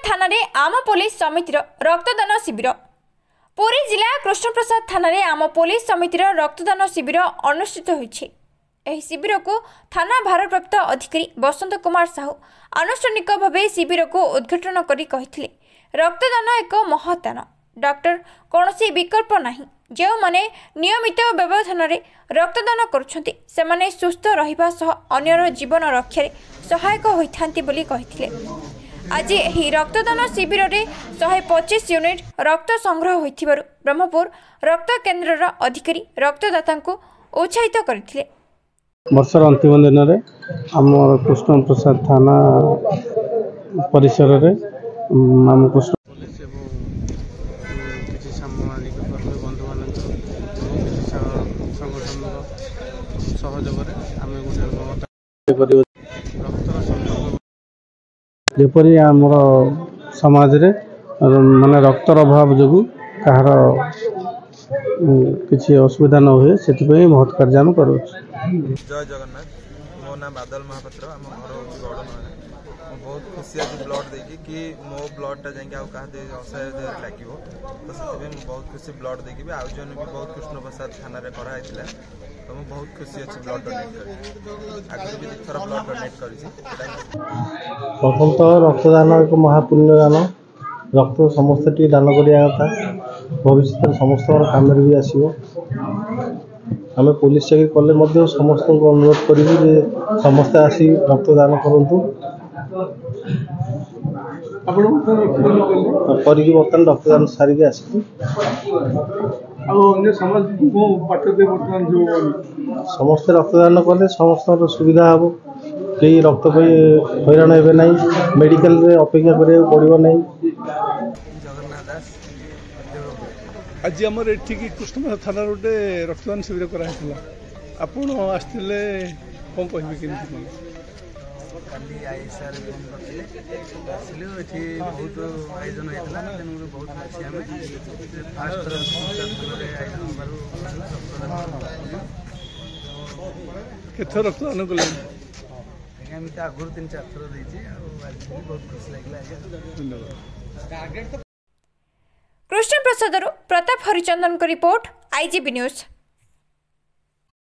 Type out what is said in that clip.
थाना आम पुलिस समितिर रक्तदान शिविर। पुरी जिला कृष्णप्रसाद थाना आम पुलिस समितिर रक्तदान शिविर अनुष्ठित होइछि। एही शिविर को थाना भारप्राप्त अधिकारी बसंत कुमार साहू आनुष्ठानिक भाव शिविर को उद्घाटन करी कहिथिले, रक्तदान एक महत्दान, डॉक्टर कौनसी विकल्प नाही। जो माने नियमित व्यवधान रक्तदान करुछंती सेमाने सुस्थ रहिबा सह अन्यर जीवन रक्षारे सहायक होइथांती बोली कहिथिले। आज एही रक्तदान शिविर रे 125 यूनिट रक्त संग्रह होइथिबारु ब्रह्मपुर रक्त केन्द्रर अधिकारी रक्तदाता को उत्साहित करथिले। वर्षर अंतिम दिन में आम कृष्ण प्रसाद थाना परिसर में आम कृष्ण पुलिस किसी सामाजिक कर्मी बंधु मान संगठन सहयोग जपरी आमर समाज रे माने रक्तर अभाव जो कहार किसी असुविधा न हुए से महत् कार्य आम कर। जय जगन्नाथ, मो ना बादल महापात्र, आम घर हूँ गौड़ माने। बहुत खुशी आज ब्लड देखी कि मो ब्लडटा जाए असहाय लगे, तो से बहुत खुशी ब्लड देखी आज जन भी बहुत कृष्ण प्रसाद थाना कराई, तो मुझे बहुत खुशी अच्छी ब्लड डोनेट कर आगे भी थर ब्लड डोनेट कर। प्रथम तो रक्तदान एक महापुण्य दान, रक्त समस्त टी दान करा भविष्य समस्त काम भी आसो। आम पुलिस चाकरी कले समस्त को अनुरोध करूँ जे समस्ते आसी रक्तदान करूँ करके बर्तमान रक्तदान सारिक आस समस्ते रक्तदान कले समस्त सुविधा हम, कई रक्त हैरान हे ना, मेडिकल रे अपेक्षा करा पड़ो ना। आज आम एठिकी कृष्णप्रसाद थाना गोटे रक्तदान शिविर कराइला, आपण आसते कौन कहे कि काली आईएसआर फोन करते आसलु ये बहुत आयोजन होता है, बहुत खुशी आम फास्ट केथर रक्तदान कले आम तो आगुरी 3-4 थर देती, बहुत खुशी लगे। कृष्ण प्रसाद प्रताप हरिचंदन को रिपोर्ट, आईजीबी न्यूज।